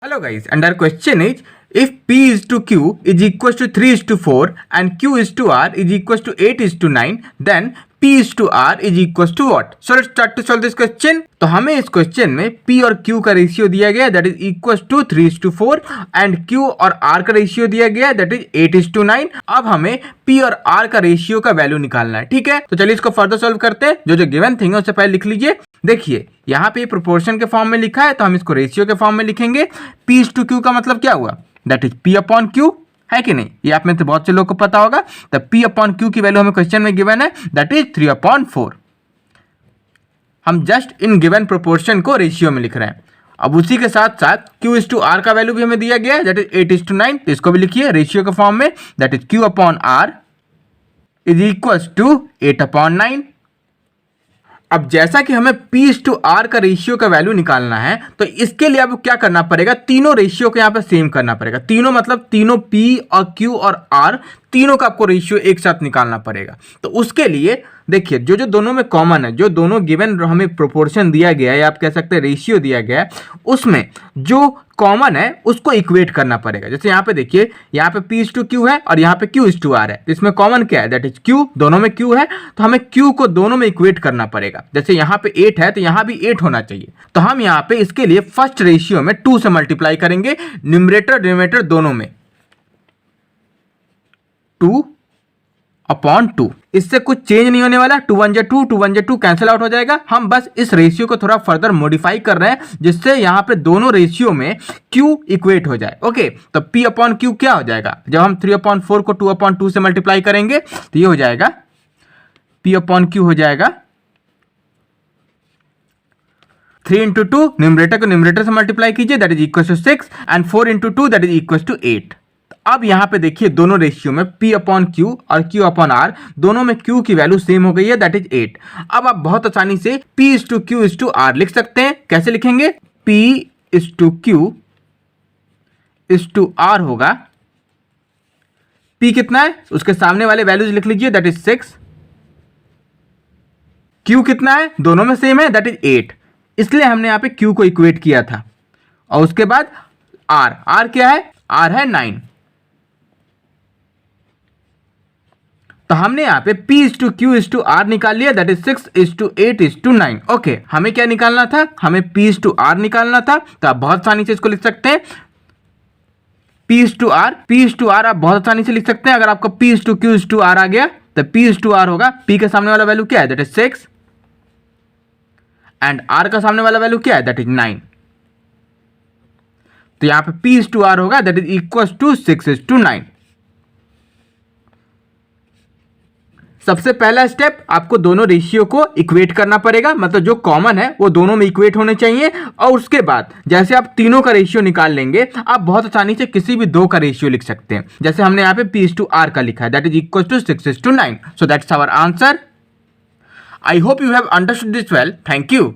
Hello guys, and our question is if P is to Q is equals to 3 is to 4 and Q is to R is equals to 8 is to 9, then P is to R is equals to what? So let's start to solve this question. तो हमें इस question में P और Q का ratio दिया गया that is equals to 3 is to 4 and Q और R का रेशियो दिया गया दैट इज 8 is to 9. अब हमें P और R का रेशियो का वैल्यू निकालना है. ठीक है, तो चलिए इसको फर्दर सॉल्व करते हैं. जो गिवन थिंग है उससे पहले लिख लीजिए. देखिए यहाँ पे प्रोपोर्शन के फॉर्म में लिखा है तो हम इसको रेशियो के फॉर्म में लिखेंगे. P is to Q का मतलब क्या हुआ? That is P upon Q, है कि नहीं? ये आप में से बहुत से लोगों को पता होगा. तो P अपॉन Q की वैल्यू हमें क्वेश्चन में गिवन है दैट इज 3 अपॉन 4. हम जस्ट इन गिवन प्रोपोर्शन को रेशियो में लिख रहे हैं. अब उसी के साथ साथ Q इज टू R का वैल्यू भी हमें दिया गया है दैट इज 8 is to 9. तो इसको भी लिखिए रेशियो के फॉर्म में that is Q upon R is equals to 8 upon 9. अब जैसा कि हमें P इज टू R का रेशियो का वैल्यू निकालना है तो इसके लिए अब क्या करना पड़ेगा, तीनों रेशियो को यहाँ पे सेम करना पड़ेगा. तीनों मतलब तीनों P और Q और R तीनों का आपको रेशियो एक साथ निकालना पड़ेगा. तो उसके लिए देखिए जो जो दोनों में कॉमन है, जो दोनों गिवन हमें प्रोपोर्शन दिया गया है या आप कह सकते हैं रेशियो दिया गया है, उसमें जो कॉमन है उसको इक्वेट करना पड़ेगा. जैसे यहाँ पे देखिए यहाँ पे P इज टू Q है और यहाँ पे Q इज टू R है. इसमें कॉमन क्या है दैट इज Q, दोनों में Q है तो हमें Q को दोनों में इक्वेट करना पड़ेगा. जैसे यहाँ पे 8 है तो यहाँ भी 8 होना चाहिए. तो हम यहाँ पे इसके लिए फर्स्ट रेशियो में 2 से मल्टीप्लाई करेंगे न्यूमरेटर डिनोमिनेटर दोनों में 2 अपॉन 2. इससे कुछ चेंज नहीं होने वाला. 2 1 2, 2 1 2 कैंसिल आउट हो जाएगा. हम बस इस रेशियो को थोड़ा फर्दर मॉडिफाई कर रहे हैं जिससे यहाँ पे दोनों रेशियो में Q इक्वेट हो जाए. ओके, तो P अपॉन Q क्या हो जाएगा? जब हम 3 अपॉन 4 को 2 अपॉन 2 से मल्टीप्लाई करेंगे तो ये हो जाएगा P अपॉन Q हो जाएगा 3 इंटू 2, न्यूमरेटर को न्यूमरेटर से मल्टीप्लाई कीजिए that is equal to 6 and 4 into 2 that is equal to 8. अब यहां पे देखिए दोनों रेशियो में P अपॉन Q और Q अपॉन R दोनों में Q की वैल्यू सेम हो गई है दैट इज 8. अब आप बहुत आसानी से P is to Q is to R लिख सकते हैं. कैसे लिखेंगे? P is to Q is to R होगा. P कितना है उसके सामने वाले वैल्यूज लिख लीजिए दैट इज 6. Q कितना है? दोनों में सेम है दैट इज 8. इसलिए हमने यहां पे Q को इक्वेट किया था. और उसके बाद R क्या है? R है 9. तो हमने यहाँ पे P is to Q is to R निकाल लिया that is 6 is to 8 is to 9. Okay, हमें क्या निकालना था? हमें P इज टू R निकालना था. तो आप बहुत आसानी से इसको लिख सकते हैं P इज टू R आप बहुत आसानी से लिख सकते हैं. अगर आपका P is to Q is to R आ गया तो P इज टू R होगा. P के सामने वाला वैल्यू क्या है दैट इज 6 एंड R का सामने वाला वैल्यू क्या है दैट इज 9. तो यहाँ पे P इज टू R होगा that is equal to 6 is to 9. सबसे पहला स्टेप आपको दोनों रेशियो को इक्वेट करना पड़ेगा, मतलब जो कॉमन है वो दोनों में इक्वेट होने चाहिए. और उसके बाद जैसे आप तीनों का रेशियो निकाल लेंगे आप बहुत आसानी से किसी भी दो का रेशियो लिख सकते हैं. जैसे हमने यहाँ पे P इज टू R का लिखा है that is equal to 6 is to 9. So that's our answer. I hope you have understood this well. Thank you.